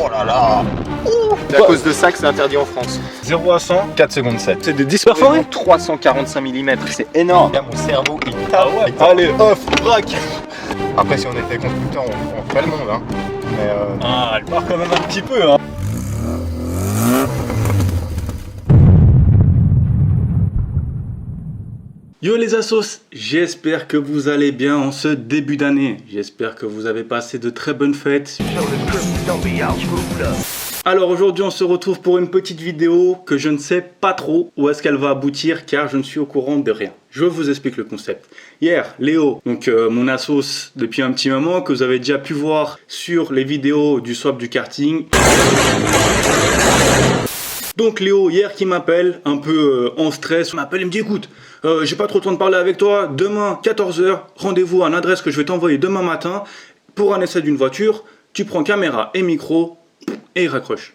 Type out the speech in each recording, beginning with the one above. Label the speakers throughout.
Speaker 1: Oh là là. C'est à cause de ça que c'est interdit en France.
Speaker 2: 0 à 100, 4 secondes 7.
Speaker 1: C'est des disques perforés. 345 mm, c'est énorme. Regarde, mon cerveau, il tape.
Speaker 2: Ah ouais. Allez, off, braque. Après, si on était constructeur, on ferait le monde. Hein. Mais Ah, elle part quand même un petit peu. Hein.
Speaker 3: Yo les assos, j'espère que vous allez bien en ce début d'année. J'espère que vous avez passé de très bonnes fêtes. Alors aujourd'hui on se retrouve pour une petite vidéo que je ne sais pas trop où est-ce qu'elle va aboutir car je ne suis au courant de rien. Je vous explique le concept. Hier, Léo, donc mon assos depuis un petit moment que vous avez déjà pu voir sur les vidéos du swap du karting. Donc Léo, hier qui m'appelle, un peu en stress, il m'appelle et me dit écoute, j'ai pas trop le temps de parler avec toi, demain 14h, rendez-vous à l'adresse que je vais t'envoyer demain matin pour un essai d'une voiture, tu prends caméra et micro et il raccroche.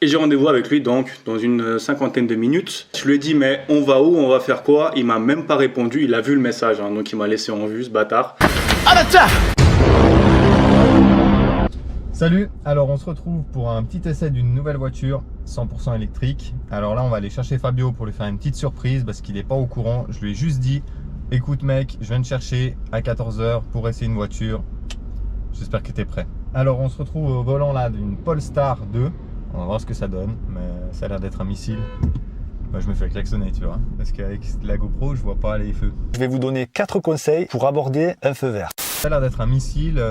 Speaker 3: Et j'ai rendez-vous avec lui donc dans une cinquantaine de minutes. Je lui ai dit mais on va où, on va faire quoi? Il m'a même pas répondu, il a vu le message, hein, donc il m'a laissé en vue ce bâtard. Ah bah tiens!
Speaker 2: Salut, alors on se retrouve pour un petit essai d'une nouvelle voiture 100% électrique. Alors là on va aller chercher Fabio pour lui faire une petite surprise parce qu'il n'est pas au courant. Je lui ai juste dit, écoute mec, je viens te chercher à 14h pour essayer une voiture. J'espère que tu es prêt. Alors on se retrouve au volant là d'une Polestar 2. On va voir ce que ça donne, mais ça a l'air d'être un missile. Moi je me fais klaxonner tu vois, parce qu'avec la GoPro je vois pas les feux.
Speaker 4: Je vais vous donner 4 conseils pour aborder un feu vert.
Speaker 2: Ça a l'air d'être un missile.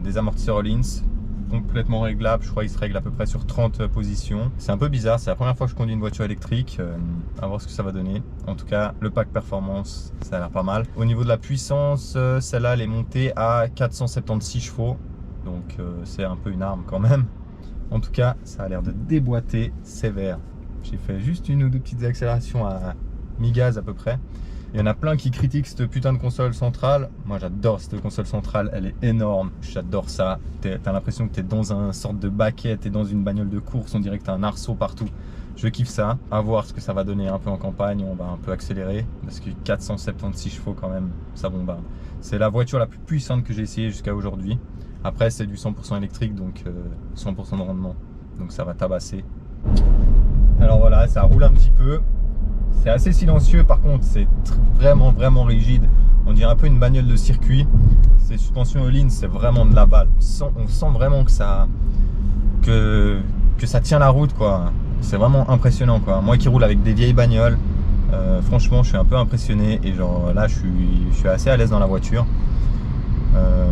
Speaker 2: Des amortisseurs Öhlins complètement réglables, je crois qu'ils se règlent à peu près sur 30 positions. C'est un peu bizarre, c'est la première fois que je conduis une voiture électrique, à voir ce que ça va donner. En tout cas, le pack performance, ça a l'air pas mal. Au niveau de la puissance, celle-là elle est montée à 476 chevaux, donc c'est un peu une arme quand même. En tout cas, ça a l'air de déboîter sévère. J'ai fait juste une ou deux petites accélérations à mi-gaz à peu près. Il y en a plein qui critiquent cette putain de console centrale. Moi j'adore cette console centrale, elle est énorme, j'adore ça. T'as l'impression que t'es dans un sorte de baquet, t'es dans une bagnole de course, on dirait que t'as un arceau partout. Je kiffe ça, à voir ce que ça va donner un peu en campagne, on va un peu accélérer. Parce que 476 chevaux quand même, ça bombarde. C'est la voiture la plus puissante que j'ai essayée jusqu'à aujourd'hui. Après c'est du 100% électrique, donc 100% de rendement. Donc ça va tabasser. Alors voilà, ça roule un petit peu. C'est assez silencieux, par contre c'est vraiment rigide. On dirait un peu une bagnole de circuit. Ces suspensions Öhlins, c'est vraiment de la balle. On sent vraiment que ça tient la route quoi. C'est vraiment impressionnant quoi. Moi qui roule avec des vieilles bagnoles, franchement je suis un peu impressionné et genre là je suis assez à l'aise dans la voiture.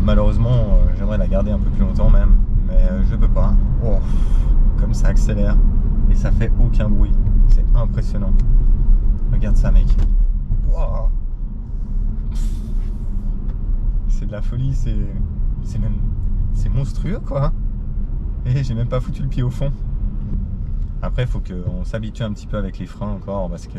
Speaker 2: Malheureusement j'aimerais la garder un peu plus longtemps même, mais je peux pas. Oh, comme ça accélère et ça fait aucun bruit. C'est impressionnant. Regarde ça mec. Wow. C'est de la folie, c'est monstrueux quoi. Et j'ai même pas foutu le pied au fond. Après il faut qu'on s'habitue un petit peu avec les freins encore parce que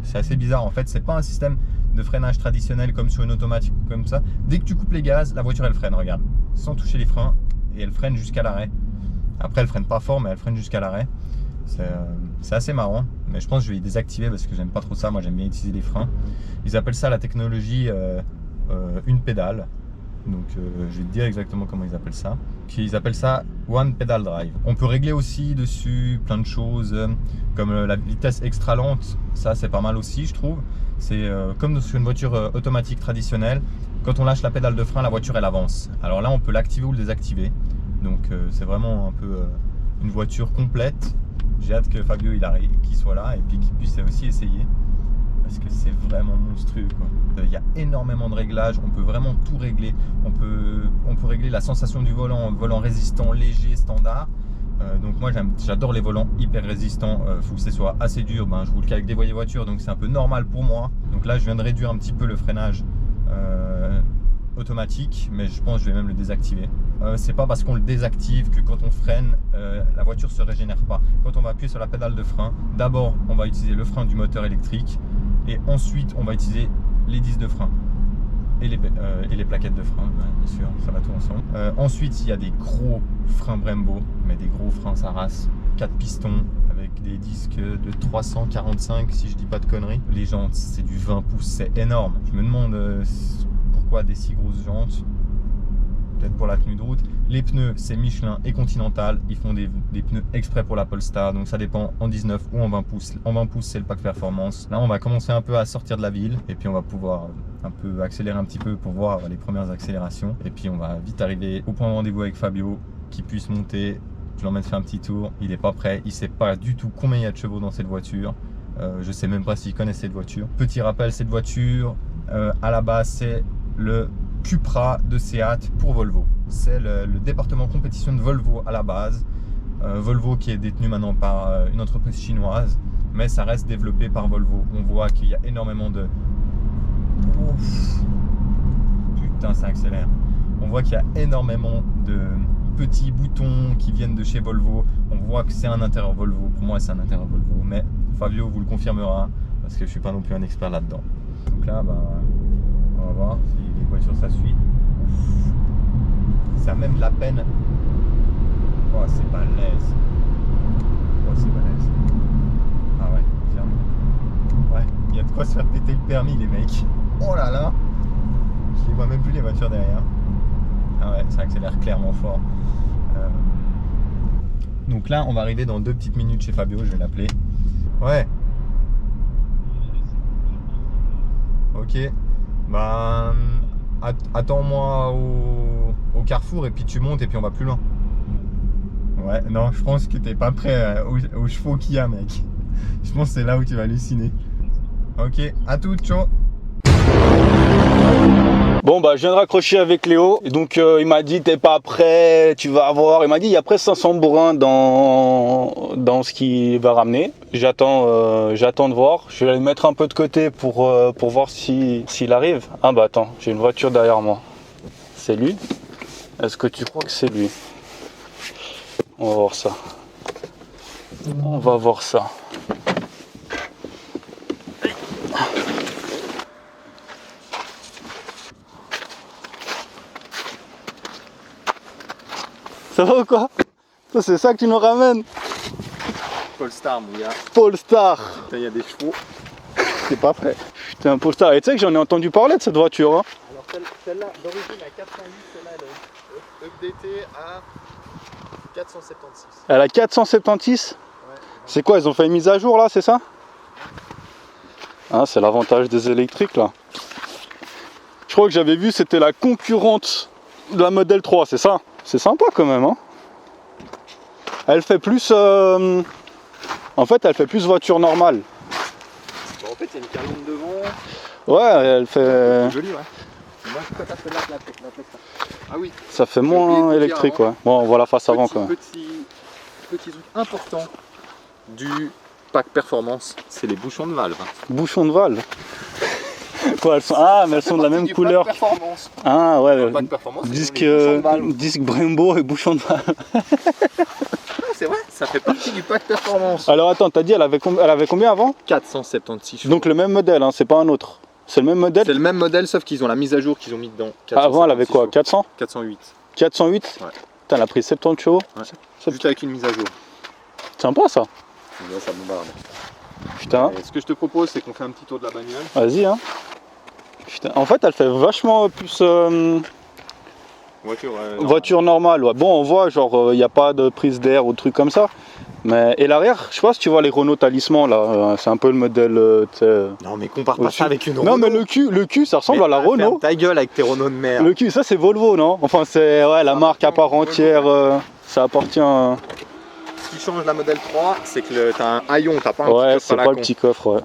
Speaker 2: c'est assez bizarre. En fait c'est pas un système de freinage traditionnel comme sur une automatique ou comme ça. Dès que tu coupes les gaz, la voiture elle freine, regarde. Sans toucher les freins et elle freine jusqu'à l'arrêt. Après elle freine pas fort mais elle freine jusqu'à l'arrêt. C'est assez marrant, mais je pense que je vais les désactiver parce que j'aime pas trop ça. Moi j'aime bien utiliser les freins. Ils appellent ça la technologie une pédale. Donc je vais te dire exactement comment ils appellent ça. Ils appellent ça One Pedal Drive. On peut régler aussi dessus plein de choses comme la vitesse extra lente. Ça c'est pas mal aussi je trouve. C'est comme sur une voiture automatique traditionnelle. Quand on lâche la pédale de frein, la voiture elle avance. Alors là on peut l'activer ou le désactiver. Donc c'est vraiment un peu une voiture complète. J'ai hâte que Fabio il arrive, qu'il soit là et puis qu'il puisse aussi essayer parce que c'est vraiment monstrueux quoi. Il y a énormément de réglages, on peut vraiment tout régler. On peut régler la sensation du volant, volant résistant, léger, standard. Donc moi j'adore les volants hyper résistants. Faut que ce soit assez dur. Ben, je roule qu'avec des vieilles voitures donc c'est un peu normal pour moi. Donc là je viens de réduire un petit peu le freinage automatique, mais je pense que je vais même le désactiver. C'est pas parce qu'on le désactive que quand on freine, la voiture se régénère pas. Quand on va appuyer sur la pédale de frein, d'abord on va utiliser le frein du moteur électrique et ensuite on va utiliser les disques de frein et les plaquettes de frein, bien sûr, ça va tout ensemble. Ensuite il y a des gros freins Brembo, mais des gros freins sa race, 4 pistons avec des disques de 345 si je dis pas de conneries. Les jantes c'est du 20 pouces, c'est énorme. Je me demande pourquoi des si grosses jantes. Peut-être pour la tenue de route. Les pneus, c'est Michelin et Continental. Ils font des pneus exprès pour la Polestar. Donc ça dépend en 19 ou en 20 pouces. En 20 pouces, c'est le pack performance. Là, on va commencer un peu à sortir de la ville. Et puis on va pouvoir un peu accélérer un petit peu pour voir les premières accélérations. Et puis on va vite arriver au point de rendez-vous avec Fabio, qui puisse monter. Je l'emmène faire un petit tour. Il n'est pas prêt. Il ne sait pas du tout combien il y a de chevaux dans cette voiture. Je ne sais même pas s'il connaît cette voiture. Petit rappel, cette voiture, à la base, c'est le Cupra de Seat pour Volvo. C'est le département compétition de Volvo à la base. Volvo qui est détenu maintenant par une entreprise chinoise, mais ça reste développé par Volvo. On voit qu'il y a énormément de... Ouf. Putain, ça accélère. On voit qu'il y a énormément de petits boutons qui viennent de chez Volvo. On voit que c'est un intérieur Volvo. Pour moi, c'est un intérieur Volvo, mais Fabio vous le confirmera parce que je suis pas non plus un expert là-dedans. Donc là, bah, on va voir si les voitures ça suit. Ça a même de la peine. Oh, c'est balèze. Oh, c'est balèze. Ah ouais, clairement. Ouais, il y a de quoi se faire péter le permis, les mecs. Oh là là. Je les vois même plus les voitures derrière. Ah ouais, ça accélère clairement fort. Donc là, on va arriver dans 2 petites minutes chez Fabio, je vais l'appeler. Ouais. Ok. Ben, attends-moi au carrefour et puis tu montes et puis on va plus loin. Ouais, non, je pense que t'es pas prêt aux chevaux qu'il y a, mec. Je pense que c'est là où tu vas halluciner. Ok, à tout, ciao.
Speaker 3: Bon bah je viens de raccrocher avec Léo et donc il m'a dit t'es pas prêt, tu vas avoir, il m'a dit il y a presque 500 bourrins dans ce qu'il va ramener. J'attends de voir, je vais le mettre un peu de côté pour voir s'il arrive. Ah bah attends, j'ai une voiture derrière moi, c'est lui? Est-ce que tu crois que c'est lui? On va voir ça. On va voir ça. Ça va ou quoi? C'est ça que tu nous ramènes?
Speaker 1: Polestar, mon gars.
Speaker 3: Polestar.
Speaker 1: Il y a des chevaux.
Speaker 3: C'est pas prêt. Putain, Polestar. Et tu sais que j'en ai entendu parler de cette voiture. Hein.
Speaker 1: Alors celle-là, d'origine à 408, celle-là elle est updatée à 476.
Speaker 3: Elle a 476.
Speaker 1: Ouais.
Speaker 3: C'est quoi? Ils ont fait une mise à jour là, c'est ça? Ah, c'est l'avantage des électriques là. Je crois que j'avais vu, c'était la concurrente de la Model 3, c'est ça? C'est sympa quand même, hein. Elle fait plus... En fait, elle fait plus voiture normale.
Speaker 1: Bon, en fait, il y a une calandre devant.
Speaker 3: Ouais, elle fait...
Speaker 1: C'est joli, ouais. Moi, je préfère celle-là que la Polestar. Ah oui.
Speaker 3: Ça fait moins électrique, ouais. Bon, on voit la face avant quand même.
Speaker 1: Petit truc important du pack performance, c'est les bouchons de valve.
Speaker 3: Bouchons de valve. Quoi, elles sont... Ah, mais elles sont de la même couleur.
Speaker 1: Pack performance.
Speaker 3: Ah ouais,
Speaker 1: Le pack performance,
Speaker 3: disque Brembo et bouchon de valve.
Speaker 1: C'est vrai, ça fait partie du pack performance.
Speaker 3: Alors attends, t'as dit elle avait combien avant?
Speaker 1: 476 chevaux.
Speaker 3: Donc le même modèle, hein, c'est pas un autre. C'est le même modèle?
Speaker 1: C'est le même modèle sauf qu'ils ont la mise à jour qu'ils ont mis dedans.
Speaker 3: Avant elle avait quoi? 400?
Speaker 1: 408.
Speaker 3: 408?
Speaker 1: Ouais.
Speaker 3: Putain, elle a pris 70 chevaux.
Speaker 1: Ouais. Juste avec une mise à jour.
Speaker 3: Sympa ça.
Speaker 1: Là, ça bombarde.
Speaker 3: Putain.
Speaker 1: Et ce que je te propose, c'est qu'on fait un petit tour de la bagnole.
Speaker 3: Vas-y, hein. Putain. En fait, elle fait vachement plus voiture normale. Ouais. Bon, on voit, genre, il n'y a pas de prise d'air ou de trucs comme ça. Mais, et l'arrière, je sais pas si tu vois les Renault Talisman là, c'est un peu le modèle.
Speaker 1: Non, mais compare pas ça avec une Renault.
Speaker 3: Non, mais le cul, ça ressemble à la Renault.
Speaker 1: Ferme ta gueule avec tes Renault de merde.
Speaker 3: Le cul, ça c'est Volvo, non? Enfin, c'est ouais, la marque à part entière, ça appartient.
Speaker 1: Ce qui change la Model 3, c'est que t'as un haillon, t'as pas un
Speaker 3: ouais,
Speaker 1: petit coffre
Speaker 3: c'est
Speaker 1: à la
Speaker 3: pas
Speaker 1: con.
Speaker 3: le petit coffre, ouais.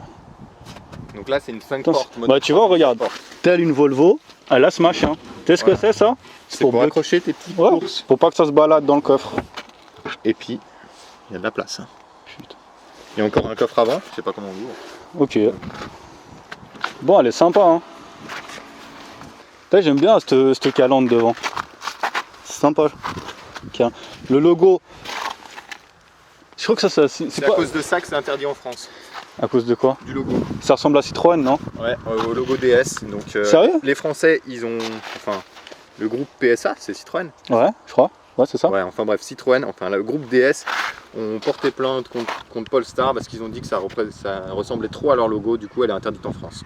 Speaker 1: Donc là, c'est une 5 portes.
Speaker 3: Bah, tu vois, regarde, telle une Volvo, elle a ce machin. Tu sais ce que c'est ça?
Speaker 1: C'est pour accrocher tes petites
Speaker 3: ouais,
Speaker 1: courses.
Speaker 3: pour pas que ça se balade dans le coffre.
Speaker 1: Et puis, il y a de la place. Hein.
Speaker 3: Putain.
Speaker 1: Il y a encore un coffre avant, je sais pas comment on ouvre.
Speaker 3: Ok. Bon, elle est sympa, hein. J'aime bien cette calandre devant. C'est sympa. Le logo. Je crois que ça
Speaker 1: c'est
Speaker 3: pas...
Speaker 1: à cause de ça que c'est interdit en France.
Speaker 3: À cause de quoi?
Speaker 1: Du logo.
Speaker 3: Ça ressemble à Citroën, non?
Speaker 1: Ouais, au logo DS. Donc,
Speaker 3: sérieux?
Speaker 1: les Français, ils ont. Enfin, le groupe PSA, c'est Citroën.
Speaker 3: Ouais, je crois. Ouais, c'est ça.
Speaker 1: Ouais, enfin bref, Citroën, enfin le groupe DS ont porté plainte contre Polestar parce qu'ils ont dit que ça ressemblait trop à leur logo, du coup elle est interdite en France.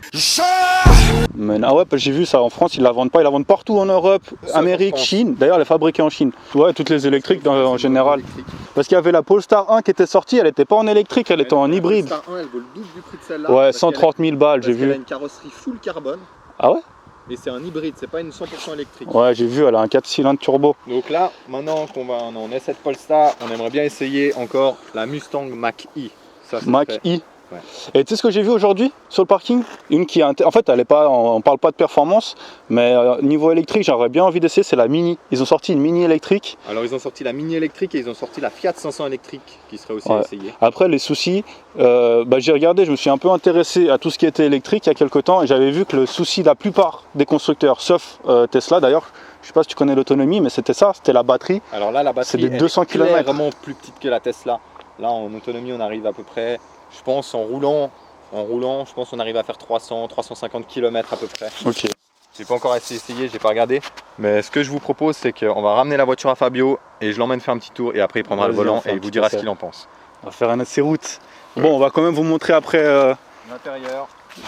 Speaker 3: Mais, ah ouais, j'ai vu ça en France, ils la vendent pas, ils la vendent partout en Europe, Amérique,
Speaker 1: en France.
Speaker 3: Chine. D'ailleurs, elle est fabriquée en Chine. Ouais, toutes les électriques en général.
Speaker 1: Électrique.
Speaker 3: Parce qu'il y avait la Polestar 1 qui était sortie, elle n'était pas en électrique, elle était en hybride.
Speaker 1: La Polestar 1, elle vaut le double du prix de celle-là.
Speaker 3: Ouais,
Speaker 1: parce
Speaker 3: 130 000 balles, j'ai
Speaker 1: qu'elle a
Speaker 3: vu.
Speaker 1: une carrosserie full carbone
Speaker 3: Ah ouais?
Speaker 1: et c'est un hybride, c'est pas une 100% électrique.
Speaker 3: Ouais, j'ai vu, elle a un 4 cylindres turbo.
Speaker 1: Donc là, maintenant on a cette Polestar, on aimerait bien essayer encore la Mustang Mach-E. Ça, c'est
Speaker 3: Mach-E.
Speaker 1: Ouais.
Speaker 3: Et tu sais ce que j'ai vu aujourd'hui sur le parking? Une qui a en fait, elle est pas, on parle pas de performance, mais niveau électrique, j'aurais bien envie d'essayer, c'est la Mini. Ils ont sorti une Mini électrique.
Speaker 1: Alors ils ont sorti la Mini électrique et ils ont sorti la Fiat 500 électrique qui serait aussi
Speaker 3: Ouais.
Speaker 1: essayée.
Speaker 3: Après, les soucis, j'ai regardé, je me suis un peu intéressé à tout ce qui était électrique il y a quelques temps et j'avais vu que le souci de la plupart des constructeurs, sauf Tesla d'ailleurs, je sais pas si tu connais l'autonomie, mais c'était ça, c'était la batterie.
Speaker 1: Alors là, la batterie
Speaker 3: C'est des
Speaker 1: elle
Speaker 3: 200
Speaker 1: est
Speaker 3: km.
Speaker 1: clairement plus petite que la Tesla. Là, en autonomie, on arrive à peu près, je pense, en roulant, je pense qu'on arrive à faire 300-350 km à peu près.
Speaker 3: Ok.
Speaker 1: J'ai pas encore assez essayé, j'ai pas regardé. Mais ce que je vous propose, c'est qu'on va ramener la voiture à Fabio et je l'emmène faire un petit tour et après il prendra le
Speaker 3: Vas-y, on
Speaker 1: volant
Speaker 3: fait
Speaker 1: et
Speaker 3: un
Speaker 1: il vous
Speaker 3: petit
Speaker 1: dira ce
Speaker 3: essai.
Speaker 1: qu'il en pense.
Speaker 3: On va faire un essai route. Bon, on va quand même vous montrer après,
Speaker 1: L'intérieur.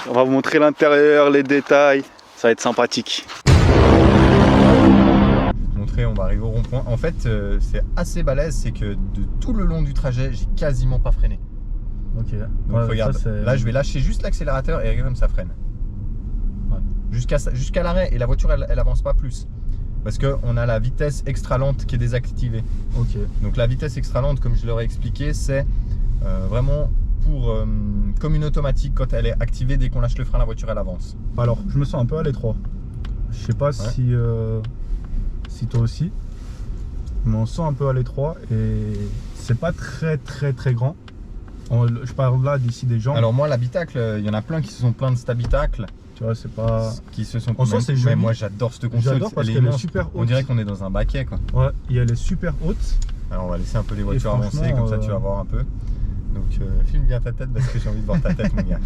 Speaker 3: on va vous montrer l'intérieur, les détails. Ça va être sympathique.
Speaker 2: Montrer, on va arriver au rond-point. En fait, c'est assez balèze, c'est que de tout le long du trajet, j'ai quasiment pas freiné.
Speaker 4: Ok.
Speaker 2: Donc regarde, là je vais lâcher juste l'accélérateur et regarde comme ça freine.
Speaker 4: Ouais.
Speaker 2: Jusqu'à l'arrêt et la voiture elle avance pas plus. Parce qu'on a la vitesse extra lente qui est désactivée.
Speaker 4: Ok.
Speaker 2: Donc la vitesse extra lente, comme je leur ai expliqué, c'est vraiment pour comme une automatique. Quand elle est activée, dès qu'on lâche le frein, la voiture elle avance.
Speaker 4: Alors, je me sens un peu à l'étroit. Je sais pas si toi aussi. Mais on se sent un peu à l'étroit et c'est pas très grand. Je parle là d'ici des gens.
Speaker 2: Alors moi l'habitacle, il y en a plein qui se sont plaints de cet habitacle.
Speaker 4: Tu vois, c'est pas.
Speaker 2: Qui se sont
Speaker 4: En soi, c'est
Speaker 2: mais
Speaker 4: joli.
Speaker 2: moi j'adore cette console.
Speaker 4: J'adore parce
Speaker 2: Elle
Speaker 4: qu'elle est
Speaker 2: immense.
Speaker 4: super haute.
Speaker 2: On dirait qu'on est dans un baquet quoi.
Speaker 4: Ouais, et elle est super haute.
Speaker 2: Alors on va laisser un peu les voitures
Speaker 4: franchement,
Speaker 2: avancer, comme ça tu vas voir un peu. Donc filme bien ta tête parce que j'ai envie de voir ta tête mon gars.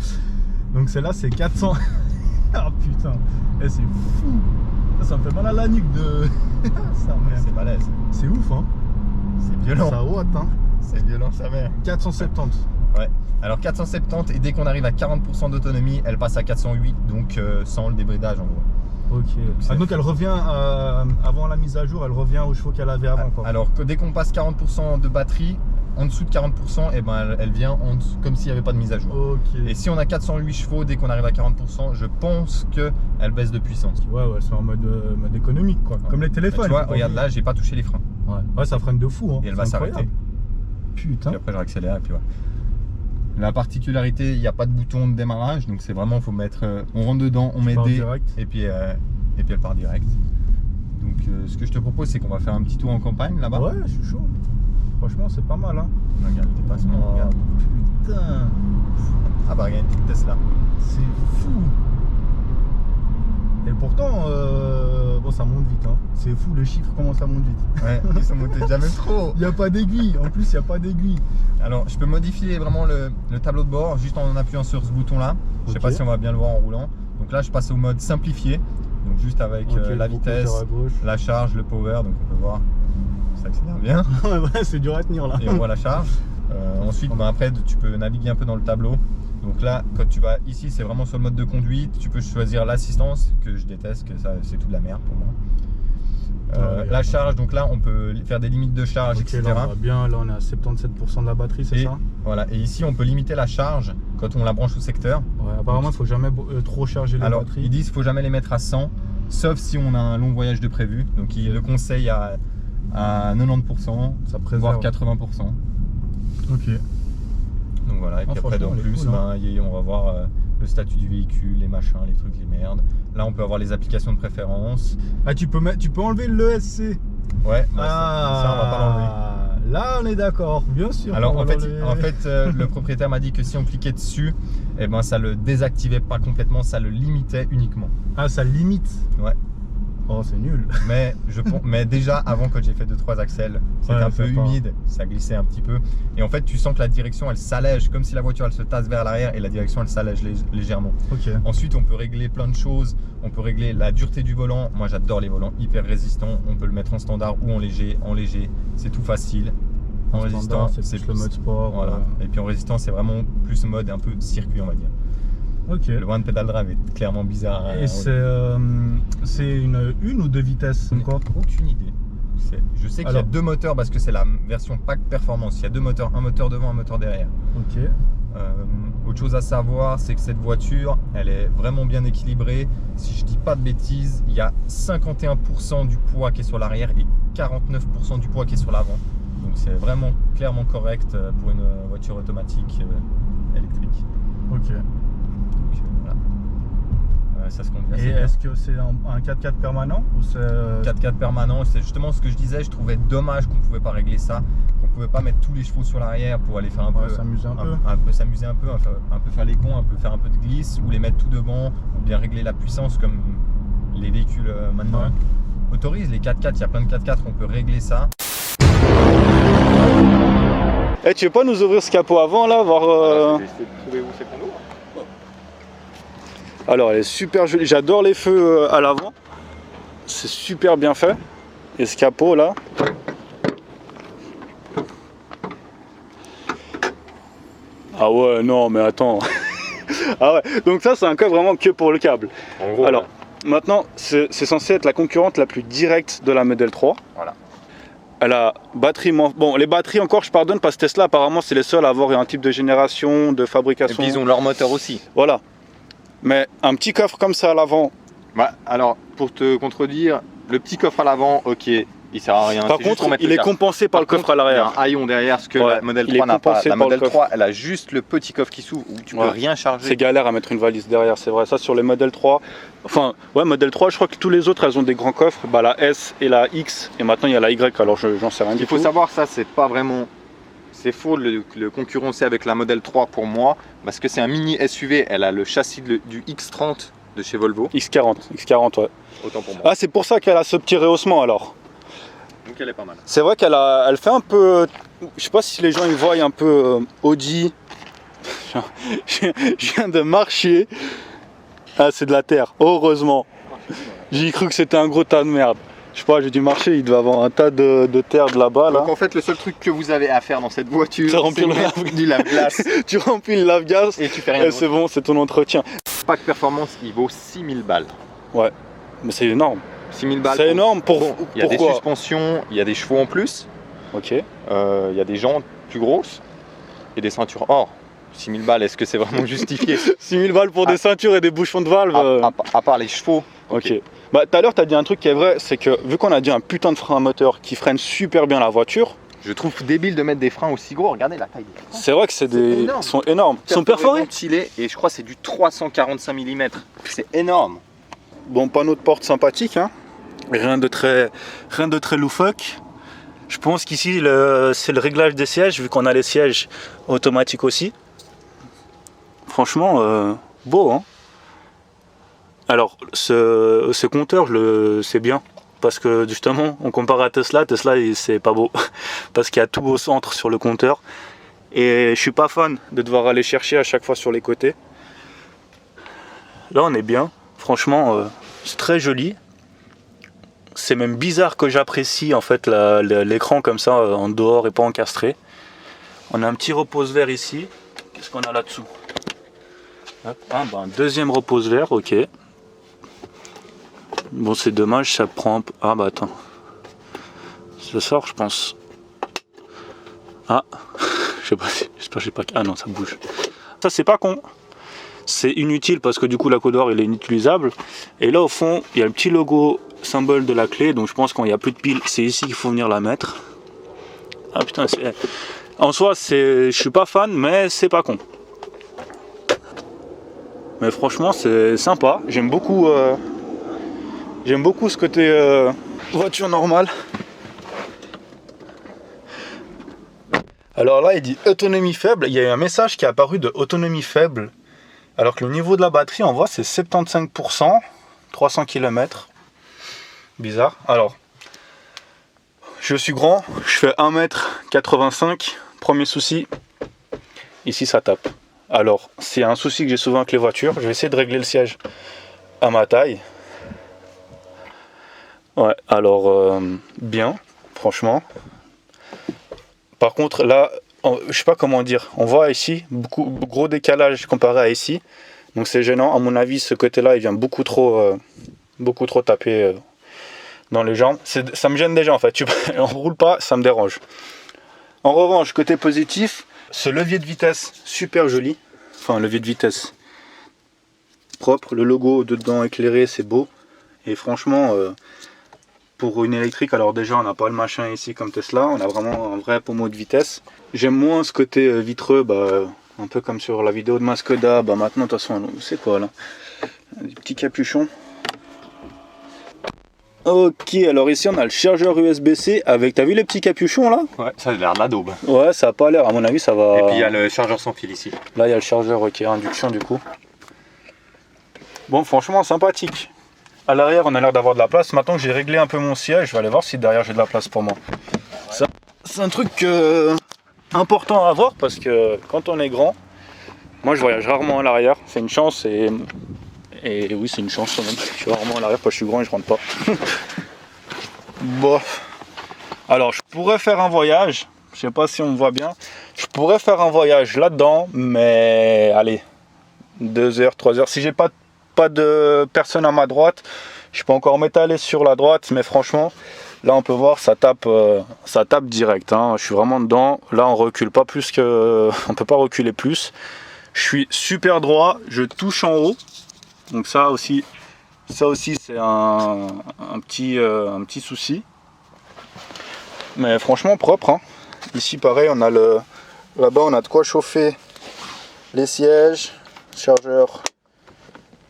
Speaker 4: Donc celle-là, c'est 400. Ah putain, eh, c'est fou. Ça me fait mal à la nuque de. Ça, merde.
Speaker 2: C'est balèze.
Speaker 4: C'est ouf, hein.
Speaker 2: C'est violent.
Speaker 4: Ça rote, hein.
Speaker 2: C'est violent sa mère.
Speaker 4: 470.
Speaker 2: Ouais. Alors 470 et dès qu'on arrive à 40% d'autonomie, elle passe à 408, donc sans le débridage en gros.
Speaker 4: Ok. Ah, donc elle revient avant la mise à jour, elle revient aux chevaux qu'elle avait avant. Quoi.
Speaker 2: Alors que dès qu'on passe 40% de batterie, en dessous de 40%, et ben elle vient en dessous, comme s'il n'y avait pas de mise à jour.
Speaker 4: Ok.
Speaker 2: Et si on a 408 chevaux, dès qu'on arrive à 40%, je pense qu'elle baisse de puissance.
Speaker 4: Ouais, elle se met en mode économique, quoi.
Speaker 2: Ouais.
Speaker 4: Comme les téléphones.
Speaker 2: Tu vois,
Speaker 4: faut pas
Speaker 2: regarde
Speaker 4: oublier.
Speaker 2: là, j'ai pas touché les freins.
Speaker 4: Ouais, ça freine de fou. Hein.
Speaker 2: Et elle va
Speaker 4: C'est
Speaker 2: s'arrêter.
Speaker 4: incroyable. Putain.
Speaker 2: Puis après, je réaccélère et puis voilà. La particularité, il n'y a pas de bouton de démarrage, donc c'est vraiment, faut mettre, on rentre dedans, on met
Speaker 4: pars
Speaker 2: D
Speaker 4: direct.
Speaker 2: et puis elle part direct. Donc ce que je te propose, c'est qu'on va faire un petit tour en campagne là-bas.
Speaker 4: Ouais, je suis chaud. Franchement, c'est pas mal. Hein.
Speaker 2: Regarde le dépassement,
Speaker 4: Oh,
Speaker 2: regarde.
Speaker 4: putain.
Speaker 2: Ah bah regarde une petite Tesla.
Speaker 4: C'est fou. Et pourtant, bon, ça monte vite. Hein. C'est fou, le chiffre comment ça monte vite.
Speaker 2: Ouais, ils sont montés jamais trop.
Speaker 4: Il n'y a pas d'aiguille. En plus, il n'y a pas d'aiguille.
Speaker 2: Alors je peux modifier vraiment le tableau de bord juste en appuyant sur ce bouton là. Je sais
Speaker 4: Ok.
Speaker 2: pas si on va bien le voir en roulant. Donc là je passe au mode simplifié. Donc juste avec
Speaker 4: Ok,
Speaker 2: la
Speaker 4: le
Speaker 2: vitesse,
Speaker 4: propulseur à gauche.
Speaker 2: la charge, le power. Donc on peut voir, ça accélère bien.
Speaker 4: Ouais, c'est dur à tenir là.
Speaker 2: Et on voit la charge. Ensuite, après, tu peux naviguer un peu dans le tableau. Donc là, quand tu vas ici, c'est vraiment sur le mode de conduite. Tu peux choisir l'assistance, que je déteste, que ça, c'est toute la merde pour moi.
Speaker 4: Ouais,
Speaker 2: la charge, donc là, on peut faire des limites de charge,
Speaker 4: Ok,
Speaker 2: etc.
Speaker 4: là, on va bien. Là, on est à 77% de la batterie, c'est
Speaker 2: Et
Speaker 4: ça?
Speaker 2: voilà. Et ici, on peut limiter la charge quand on la branche au secteur.
Speaker 4: Ouais, apparemment, il faut jamais trop charger les
Speaker 2: Alors,
Speaker 4: batteries.
Speaker 2: ils disent qu'il ne faut jamais les mettre à 100, sauf si on a un long voyage de prévu. Donc, ils le conseillent à 90%,
Speaker 4: Ça préserve.
Speaker 2: voire 80%.
Speaker 4: Ok.
Speaker 2: Donc voilà, et puis après
Speaker 4: franchement,
Speaker 2: en
Speaker 4: elle est
Speaker 2: plus,
Speaker 4: cool, hein.
Speaker 2: on va voir le statut du véhicule, les machins, les trucs, les merdes. Là, on peut avoir les applications de préférence.
Speaker 4: Ah, tu peux enlever l'ESC.
Speaker 2: Ouais, bah, ça, on va pas l'enlever.
Speaker 4: Là, on est d'accord, bien sûr.
Speaker 2: Alors
Speaker 4: on
Speaker 2: en
Speaker 4: va
Speaker 2: fait,
Speaker 4: l'enlever.
Speaker 2: le propriétaire m'a dit que si on cliquait dessus, eh ben, ça le désactivait pas complètement, ça le limitait uniquement.
Speaker 4: Ah, ça limite.
Speaker 2: Ouais.
Speaker 4: Oh, c'est nul.
Speaker 2: Mais déjà, avant, quand j'ai fait 2-3 accels, c'était
Speaker 4: Ouais,
Speaker 2: un peu
Speaker 4: ça part.
Speaker 2: humide, ça glissait un petit peu. Et en fait, tu sens que la direction, elle s'allège, comme si la voiture, elle se tasse vers l'arrière et la direction, elle s'allège légèrement.
Speaker 4: Ok.
Speaker 2: Ensuite, on peut régler plein de choses. On peut régler la dureté du volant. Moi, j'adore les volants hyper résistants. On peut le mettre en standard ou en léger. En léger, c'est tout facile. En résistant,
Speaker 4: c'est plus le mode sport.
Speaker 2: Voilà. Et puis en résistant, c'est vraiment plus mode un peu circuit, on va dire.
Speaker 4: Ok.
Speaker 2: Le one pedal drive est clairement bizarre.
Speaker 4: Et c'est une ou deux vitesses encore?
Speaker 2: Aucune idée. Je sais qu'il y a 2 moteurs parce que c'est la version pack performance. Il y a 2 moteurs, un moteur devant, un moteur derrière.
Speaker 4: Ok.
Speaker 2: Autre chose à savoir, c'est que cette voiture, elle est vraiment bien équilibrée. Si je dis pas de bêtises, il y a 51% du poids qui est sur l'arrière et 49% du poids qui est sur l'avant. Donc c'est vraiment clairement correct pour une voiture automatique électrique.
Speaker 4: Ok.
Speaker 2: Donc, voilà. Ça se conduit assez
Speaker 4: Et
Speaker 2: bien.
Speaker 4: est-ce que c'est un 4x4 permanent ou c'est
Speaker 2: 4x4 permanent, c'est justement ce que je disais, je trouvais dommage qu'on ne pouvait pas régler ça, qu'on ne pouvait pas mettre tous les chevaux sur l'arrière pour aller faire un peu
Speaker 4: s'amuser un peu?
Speaker 2: s'amuser un peu, un peu faire les cons, un peu faire un peu de glisse, ou les mettre tout devant, ou bien régler la puissance comme les véhicules maintenant autorisent. Les 4x4, il y a plein de 4x4, on peut régler ça.
Speaker 3: Eh, tu veux pas nous ouvrir ce capot avant là, voir
Speaker 1: Je vais essayer de trouver où c'est qu'on ouvre.
Speaker 3: Alors elle est super jolie, j'adore les feux à l'avant. C'est super bien fait. Et ce capot là. Ah ouais, non mais attends. Ah ouais, donc ça c'est un cas vraiment que pour le câble.
Speaker 1: En gros,
Speaker 3: Alors, maintenant c'est censé être la concurrente la plus directe de la Model 3.
Speaker 1: Voilà.
Speaker 3: Elle a batterie, bon les batteries encore je pardonne parce que Tesla apparemment c'est les seuls à avoir un type de génération, de
Speaker 1: et
Speaker 3: fabrication.
Speaker 1: puis ils ont leur moteur aussi.
Speaker 3: Voilà. Mais un petit coffre comme ça à l'avant.
Speaker 1: Bah, alors, pour te contredire, le petit coffre à l'avant, ok, il sert à rien.
Speaker 3: Par
Speaker 1: c'est juste pour
Speaker 3: contre,
Speaker 1: mettre
Speaker 3: il
Speaker 1: le
Speaker 3: est
Speaker 1: cadre.
Speaker 3: compensé par le coffre à
Speaker 1: Il y a
Speaker 3: l'arrière.
Speaker 1: un haillon derrière, ce que
Speaker 3: Ouais,
Speaker 1: la Model
Speaker 3: il est
Speaker 1: 3 n'a pas.
Speaker 3: compensé
Speaker 1: La
Speaker 3: par le
Speaker 1: Model 3, elle a juste le petit coffre qui s'ouvre où tu peux
Speaker 3: Ouais.
Speaker 1: rien charger.
Speaker 3: C'est galère à mettre une valise derrière, c'est vrai. Ça sur les Model 3. Enfin, ouais, Model 3, je crois que tous les autres, elles ont des grands coffres. Bah, la S et la X. Et maintenant, il y a la Y. Alors, j'en sais rien
Speaker 1: Ce
Speaker 3: du
Speaker 1: qu'il faut
Speaker 3: tout.
Speaker 1: savoir, ça, c'est pas vraiment. C'est faux de le concurrencer avec la Model 3 pour moi, parce que c'est un mini SUV. Elle a le châssis du X30 de chez Volvo.
Speaker 3: X40, ouais.
Speaker 1: Autant pour moi.
Speaker 3: Ah, c'est pour ça qu'elle a ce petit rehaussement alors.
Speaker 1: Donc elle est pas mal.
Speaker 3: C'est vrai elle fait un peu. Je sais pas si les gens ils voient un peu Audi. Je viens de marcher. Ah, c'est de la terre, heureusement. J'ai cru que c'était un gros tas de merde. Je sais pas, j'ai dû marcher, il devait avoir un tas de terre de là-bas. Là.
Speaker 1: Donc en fait, le seul truc que vous avez à faire dans cette voiture,
Speaker 3: C'est remplir le
Speaker 1: mettre du lave-glace
Speaker 3: Tu remplis le lave-gaz
Speaker 1: et tu fais rien
Speaker 3: et
Speaker 1: d'autre.
Speaker 3: c'est bon, c'est ton entretien.
Speaker 1: Pack performance, il vaut 6000 balles.
Speaker 3: Mais c'est énorme.
Speaker 1: 6000 balles.
Speaker 3: C'est énorme pour.
Speaker 1: Bon, il y a des
Speaker 3: pourquoi
Speaker 1: suspensions, il y a des chevaux en plus,
Speaker 3: Ok.
Speaker 1: il y a des jantes plus grosses et des ceintures or. 6000 balles, est-ce que c'est vraiment justifié?
Speaker 3: 6000 balles pour des ceintures et des bouchons de valve.
Speaker 1: À part les chevaux.
Speaker 3: Ok. Bah tout à l'heure, tu as dit un truc qui est vrai, c'est que vu qu'on a dit un putain de frein à moteur qui freine super bien la voiture,
Speaker 1: Je trouve débile de mettre des freins aussi gros. Regardez la taille des freins.
Speaker 3: c'est vrai que
Speaker 1: énorme.
Speaker 3: ils sont énormes. Ils sont perforés.
Speaker 1: ventilés, et je crois que c'est du 345 mm. C'est énorme.
Speaker 3: Bon, panneau de porte sympathique, hein. Rien de très loufoque. Je pense qu'ici, c'est le réglage des sièges, vu qu'on a les sièges automatiques aussi. Franchement, beau, hein. Alors, ce compteur, c'est bien. Parce que justement, on compare à Tesla, c'est pas beau. Parce qu'il y a tout au centre sur le compteur. Et je suis pas fan de devoir aller chercher à chaque fois sur les côtés. Là, on est bien. Franchement, c'est très joli. C'est même bizarre que j'apprécie en fait l'écran comme ça en dehors et pas encastré. On a un petit repose-verre ici. Qu'est-ce qu'on a là-dessous? Un deuxième repose-verre, ok. Bon, c'est dommage, ça prend un peu. Ah bah attends. Ça sort, je pense. Ah, je sais pas si. J'espère que j'ai pas. Ah non, ça bouge. Ça, c'est pas con. C'est inutile parce que du coup, la Codor il est inutilisable. Et là, au fond, il y a le petit logo symbole de la clé. Donc, je pense qu'il n'y a plus de pile, c'est ici qu'il faut venir la mettre. Ah putain, en soi, je suis pas fan, mais c'est pas con. Mais franchement, c'est sympa. J'aime beaucoup ce côté voiture normale. Alors là, il dit autonomie faible. Il y a eu un message qui est apparu de autonomie faible. Alors que le niveau de la batterie, on voit, c'est 75%, 300 km. Bizarre. Alors, je suis grand, je fais 1m85. Premier souci, ici ça tape. Alors, c'est un souci que j'ai souvent avec les voitures. Je vais essayer de régler le siège à ma taille. Ouais, alors, bien, franchement. Par contre, là, je sais pas comment dire. On voit ici, gros décalage comparé à ici. Donc c'est gênant. À mon avis, ce côté-là, il vient beaucoup trop taper dans les jambes. Ça me gêne déjà en fait. On roule pas, ça me dérange. En revanche, côté positif, ce levier de vitesse super joli. Enfin, levier de vitesse propre. Le logo dedans éclairé, c'est beau. Et franchement, pour une électrique, alors déjà, on n'a pas le machin ici comme Tesla. On a vraiment un vrai pommeau de vitesse. J'aime moins ce côté vitreux, un peu comme sur la vidéo de Skoda. Maintenant, de toute façon, c'est quoi là? Des petits capuchons. Ok, alors ici on a le chargeur USB-C avec, t'as vu les petits capuchons là?
Speaker 1: Ouais, ça a l'air de la daube.
Speaker 3: Ouais, ça a pas l'air, à mon avis ça va...
Speaker 1: Et puis il y a le chargeur sans fil ici.
Speaker 3: Là il y a le chargeur qui est induction du coup. Bon, franchement sympathique. À l'arrière on a l'air d'avoir de la place. Maintenant que j'ai réglé un peu mon siège, je vais aller voir si derrière j'ai de la place pour moi. Ça, c'est un truc important à avoir parce que quand on est grand, moi je voyage rarement à l'arrière, c'est une chance et oui, c'est une chance quand même. Je suis rarement à l'arrière parce que je suis grand et je rentre pas. Bon. Alors, je pourrais faire un voyage. Je sais pas si on me voit bien. Je pourrais faire un voyage là-dedans, mais allez, 2 heures, 3 heures. Si j'ai pas de personne à ma droite, je peux encore m'étaler sur la droite, mais franchement, là on peut voir, ça tape direct. Hein. Je suis vraiment dedans. Là, on recule pas plus que, on peut pas reculer plus. Je suis super droit. Je touche en haut. Donc ça aussi c'est un petit souci. Mais franchement propre. Hein. Ici pareil, on a là-bas on a de quoi chauffer les sièges, chargeur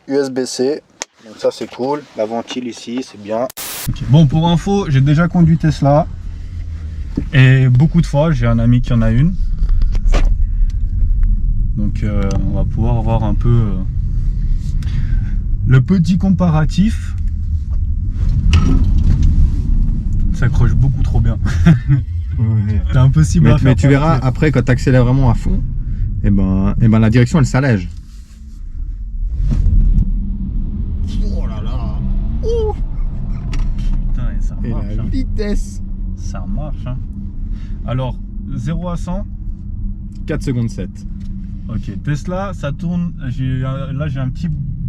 Speaker 3: USB-C. Donc ça c'est cool. La ventile ici, c'est bien.
Speaker 4: Okay. Bon, pour info, j'ai déjà conduit Tesla. Et beaucoup de fois, j'ai un ami qui en a une. Donc on va pouvoir voir un peu... le petit comparatif. Ça accroche beaucoup trop bien. T'es impossible à faire.
Speaker 2: Mais tu verras après quand tu accélères vraiment à fond, et ben la direction elle s'allège. Oh là là. Oh.
Speaker 4: Putain, et ça
Speaker 2: et
Speaker 4: marche.
Speaker 2: La vitesse.
Speaker 4: Ça marche. Hein. Alors 0 à 100.
Speaker 2: 4 secondes 7.
Speaker 4: Ok, Tesla, ça tourne. Là j'ai un petit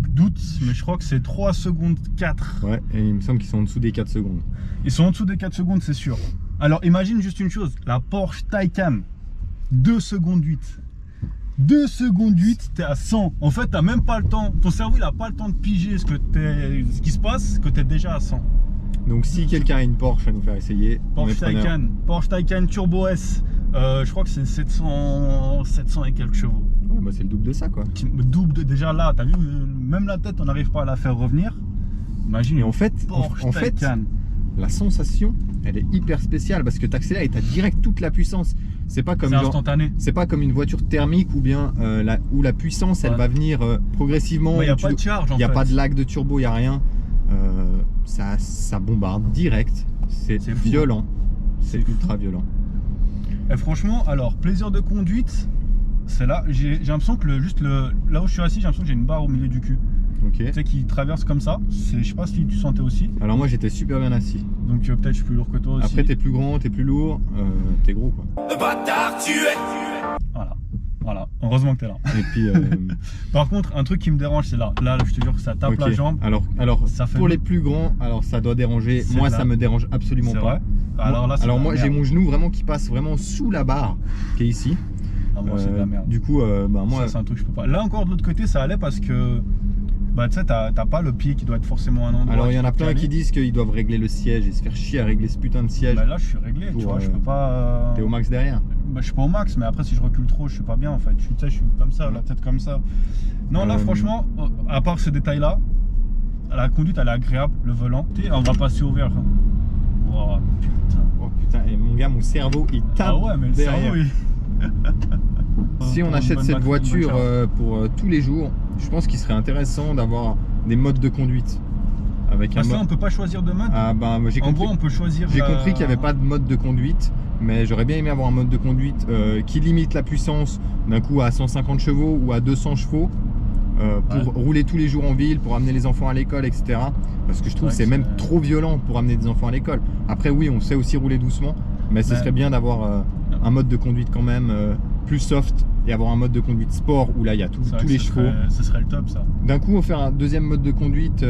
Speaker 4: doute, mais je crois que c'est 3 secondes 4.
Speaker 2: Ouais, et il me semble qu'ils sont en dessous des 4 secondes.
Speaker 4: Ils sont en dessous des 4 secondes, c'est sûr. Alors imagine juste une chose, la Porsche Taycan, 2 secondes 8. 2 secondes 8, t'es à 100. En fait, t'as même pas le temps, ton cerveau il a pas le temps de piger ce qui se passe, que t'es déjà à 100.
Speaker 2: Donc si quelqu'un a une Porsche à nous faire essayer,
Speaker 4: Porsche Taycan Turbo S, je crois que c'est 700 et quelques chevaux.
Speaker 2: Ouais, bah c'est le double de ça quoi.
Speaker 4: Double de déjà là, t'as vu, même la tête on n'arrive pas à la faire revenir. Imagine.
Speaker 2: Et en fait,
Speaker 4: Porsche Taycan.
Speaker 2: La sensation, elle est hyper spéciale parce que tu accélères et tu as direct toute la puissance. C'est pas comme
Speaker 4: instantané.
Speaker 2: C'est pas comme une voiture thermique ou bien où la puissance elle va venir progressivement.
Speaker 4: Il n'y a pas de charge en fait.
Speaker 2: Il n'y a pas de lag de turbo, il n'y a rien. Ça bombarde direct. C'est violent. C'est ultra violent.
Speaker 4: Et franchement, alors plaisir de conduite, c'est là. J'ai l'impression que là où je suis assis, j'ai l'impression que j'ai une barre au milieu du cul.
Speaker 2: Okay.
Speaker 4: Tu sais, qui traverse comme ça. Je sais pas si tu sentais aussi.
Speaker 2: Alors moi j'étais super bien assis.
Speaker 4: Donc peut-être je suis plus lourd que toi aussi.
Speaker 2: Après t'es plus grand, t'es plus lourd, t'es gros quoi.
Speaker 5: Le bâtard tu es.
Speaker 4: Voilà. Heureusement que t'es là.
Speaker 2: Et puis
Speaker 4: par contre, un truc qui me dérange, c'est là. Là, je te jure que ça tape la jambe.
Speaker 2: Alors
Speaker 4: ça fait
Speaker 2: pour les plus grands, alors ça doit déranger. Moi ça me dérange absolument pas.
Speaker 4: Vrai. Alors
Speaker 2: moi j'ai mon genou vraiment qui passe vraiment sous la barre qui est ici.
Speaker 4: Ah, moi c'est de la merde.
Speaker 2: Du coup, moi
Speaker 4: c'est un truc que je peux pas. Là encore de l'autre côté, ça allait parce que tu sais, t'as pas le pied qui doit être forcément un endroit.
Speaker 2: Alors il y en a plein qui disent qu'ils doivent régler le siège et se faire chier à régler ce putain de siège.
Speaker 4: Bah là je suis réglé, tu vois, je peux pas.
Speaker 2: T'es au max derrière.
Speaker 4: Bah je suis pas au max, mais après si je recule trop, je suis pas bien en fait. Tu sais, je suis comme ça, la tête comme ça. Non, là franchement, à part ce détail là, la conduite elle est agréable, le volant. On va passer au vert. Oh putain.
Speaker 2: Oh putain, et mon gars, mon cerveau il tape.
Speaker 4: Ah ouais, mais le
Speaker 2: derrière.
Speaker 4: cerveau
Speaker 2: Si on achète cette voiture pour tous les jours, je pense qu'il serait intéressant d'avoir des modes de conduite. Avec
Speaker 4: ça, on peut pas choisir de mode.
Speaker 2: En
Speaker 4: gros, on peut choisir.
Speaker 2: J'ai compris qu'il n'y avait pas de mode de conduite, mais j'aurais bien aimé avoir un mode de conduite qui limite la puissance d'un coup à 150 chevaux ou à 200 chevaux pour rouler tous les jours en ville, pour amener les enfants à l'école, etc. Parce que je trouve que c'est même trop violent pour amener des enfants à l'école. Après, oui, on sait aussi rouler doucement, mais ce serait bien d'avoir un mode de conduite quand même plus soft et avoir un mode de conduite sport où là il y a tous les chevaux.
Speaker 4: Ce serait le top ça.
Speaker 2: D'un coup, on fait un deuxième mode de conduite.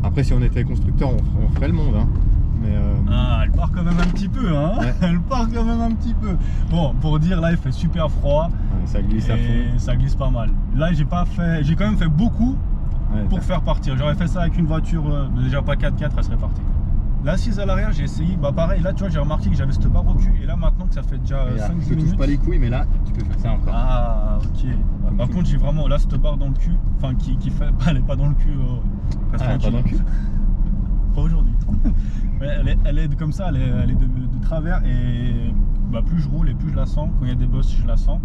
Speaker 2: Après, si on était constructeur, on ferait le monde. Hein. Mais,
Speaker 4: Ah, elle part quand même un petit peu, hein.
Speaker 2: Ouais.
Speaker 4: Elle part quand même un petit peu. Bon, pour dire, là, il fait super froid.
Speaker 2: ouais, ça glisse à fond.
Speaker 4: Et ça glisse pas mal. Là, j'ai quand même fait beaucoup
Speaker 2: Ouais,
Speaker 4: pour faire partir. J'aurais fait ça avec une voiture, déjà pas 4x4, elle serait partie. L'assise à l'arrière, j'ai essayé, bah pareil, là tu vois, j'ai remarqué que j'avais cette barre au cul, et là maintenant que ça fait déjà
Speaker 2: Et là,
Speaker 4: 5-10
Speaker 2: je te touche
Speaker 4: minutes.
Speaker 2: pas les couilles, mais là, tu peux faire ça encore.
Speaker 4: Ah, ok. Par contre, j'ai vraiment là cette barre dans le cul, enfin qui fait, elle est pas dans le cul, presque
Speaker 2: Ah, pas dans le cul.
Speaker 4: Pas aujourd'hui. Mais elle est comme ça, elle est de travers, et bah, plus je roule et plus je la sens. Quand il y a des bosses, je la sens.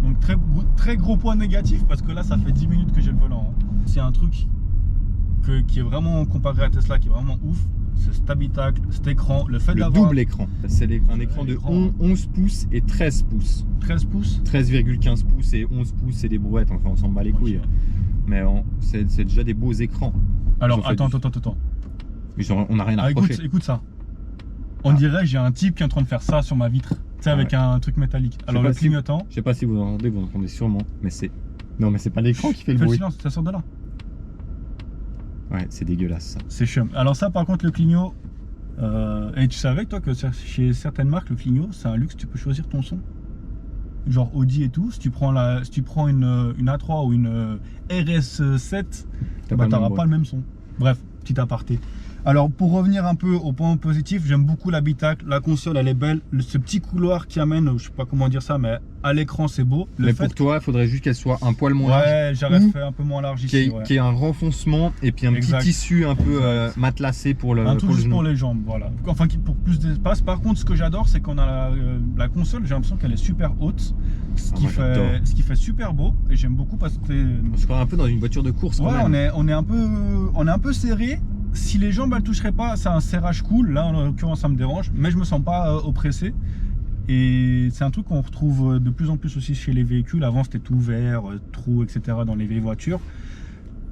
Speaker 4: Donc très gros point négatif, parce que là ça fait 10 minutes que j'ai le volant. Hein. C'est un truc qui est vraiment, comparé à Tesla, qui est vraiment ouf. C'est cet habitacle, cet écran, le fait
Speaker 2: Le
Speaker 4: d'avoir
Speaker 2: double écran. C'est un écran de 11 pouces et 13 pouces.
Speaker 4: 13 pouces.
Speaker 2: 13,15 pouces et 11 pouces, c'est des brouettes. Enfin, on s'en bat les couilles.
Speaker 4: Ok.
Speaker 2: Mais c'est déjà des beaux écrans.
Speaker 4: Alors,
Speaker 2: Ils ont fait
Speaker 4: attends.
Speaker 2: Mais genre, on n'a rien à
Speaker 4: Ah,
Speaker 2: reprocher.
Speaker 4: écoute ça. On dirait j'ai un type qui est en train de faire ça sur ma vitre. Tu sais, avec un truc métallique. Alors,
Speaker 2: pas
Speaker 4: le
Speaker 2: si-
Speaker 4: clignotant.
Speaker 2: Je sais pas si vous entendez sûrement, mais c'est. Non, mais c'est pas l'écran qui fait le
Speaker 4: Fais le
Speaker 2: bruit.
Speaker 4: silence, ça sort de là.
Speaker 2: Ouais, c'est dégueulasse ça.
Speaker 4: C'est chiant. Alors, ça, par contre, le clignot. Et tu savais, toi, que chez certaines marques, le clignot, c'est un luxe, tu peux choisir ton son. Genre Audi et tout. Si tu prends une A3 ou une RS7, bah, t'auras pas le même son. Bref, petit aparté. Alors, pour revenir un peu au point positif, j'aime beaucoup l'habitacle. La console, elle est belle. Ce petit couloir qui amène, je sais pas comment dire ça, mais à l'écran, c'est beau.
Speaker 2: Mais pour toi, il faudrait juste qu'elle soit un poil moins large.
Speaker 4: Ouais, j'aurais
Speaker 2: ou
Speaker 4: fait un peu moins large
Speaker 2: Qu'il y
Speaker 4: ici.
Speaker 2: ait,
Speaker 4: Ouais.
Speaker 2: qu'il y ait un renfoncement et puis un
Speaker 4: Exact.
Speaker 2: petit tissu un peu
Speaker 4: Exact.
Speaker 2: matelassé pour le
Speaker 4: Un truc
Speaker 2: pour le
Speaker 4: juste
Speaker 2: genou.
Speaker 4: pour les jambes, voilà. Enfin, pour plus d'espace. Par contre, ce que j'adore, c'est qu'on a la console, j'ai l'impression qu'elle est super haute. Ce qui,
Speaker 2: moi, j'adore.
Speaker 4: ce qui fait super beau. Et j'aime beaucoup parce que
Speaker 2: On se croirait un peu dans une voiture de course quand
Speaker 4: ouais,
Speaker 2: même.
Speaker 4: on est un peu serré. Si les jambes elles toucheraient pas, c'est un serrage cool. Là, en l'occurrence, ça me dérange, mais je me sens pas oppressé. Et c'est un truc qu'on retrouve de plus en plus aussi chez les véhicules. Avant, c'était tout ouvert, trous, etc. dans les vieilles voitures.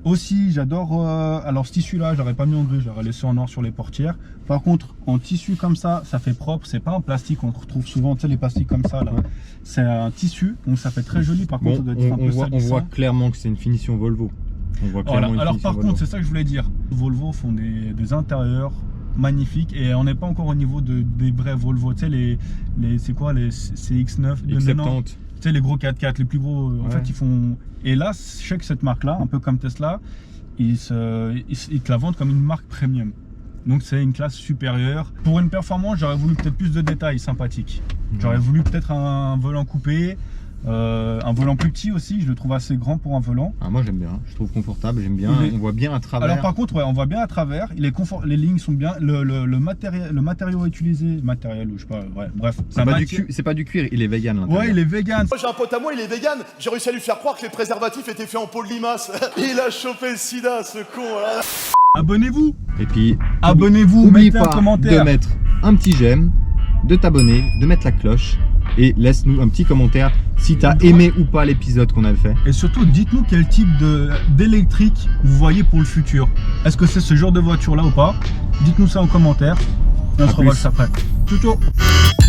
Speaker 4: Aussi, j'adore. Alors, ce tissu-là, je l'aurais pas mis en gris, je l'aurais laissé en noir sur les portières. Par contre, en tissu comme ça fait propre. C'est pas un plastique qu'on retrouve souvent, tu sais, les plastiques comme ça là.
Speaker 2: Ouais.
Speaker 4: C'est un tissu, donc ça fait très joli. Par contre,
Speaker 2: Bon,
Speaker 4: ça doit être un peu
Speaker 2: on voit
Speaker 4: salissant.
Speaker 2: clairement que c'est une finition Volvo. On voit clairement
Speaker 4: Voilà.
Speaker 2: une
Speaker 4: Alors
Speaker 2: finition
Speaker 4: par
Speaker 2: Volvo.
Speaker 4: contre, c'est ça que je voulais dire. Volvo font des intérieurs magnifiques et on n'est pas encore au niveau des vrais Volvo. Tu sais, c'est quoi les CX9
Speaker 2: X70.
Speaker 4: Tu sais, les gros 4x4, les plus gros. En
Speaker 2: Ouais.
Speaker 4: fait, ils font. Et là, je sais que cette marque-là, un peu comme Tesla, ils te la vendent comme une marque premium. Donc c'est une classe supérieure. Pour une performance, j'aurais voulu peut-être plus de détails sympathiques. J'aurais voulu peut-être un volant coupé. Un volant plus petit aussi, je le trouve assez grand pour un volant.
Speaker 2: Ah, moi j'aime bien, je trouve confortable, j'aime bien. On voit bien à travers.
Speaker 4: Alors par contre, ouais, on voit bien à travers. Il est les lignes sont bien. Le matériau utilisé, matériel ou je sais pas. Ouais, bref.
Speaker 2: c'est pas du cuir, il est vegan. l'intérieur.
Speaker 4: Ouais, il est vegan.
Speaker 5: Moi j'ai un pote à moi, il est vegan. J'ai réussi à lui faire croire que les préservatifs étaient faits en peau de limace. Il a chopé le sida, ce con. Là.
Speaker 4: Abonnez-vous.
Speaker 2: Et puis
Speaker 4: Abonnez-vous.
Speaker 2: n'oublie
Speaker 4: Mettez un
Speaker 2: pas
Speaker 4: commentaire.
Speaker 2: de mettre un petit j'aime, de t'abonner, de mettre la cloche et laisse-nous un petit commentaire si t'as aimé ou pas l'épisode qu'on a fait.
Speaker 4: Et surtout, dites-nous quel type d'électrique vous voyez pour le futur. Est-ce que c'est ce genre de voiture là ou pas? Dites-nous ça en commentaire. Et on
Speaker 2: À
Speaker 4: se revoit
Speaker 2: plus.
Speaker 4: juste après. Ciao, ciao.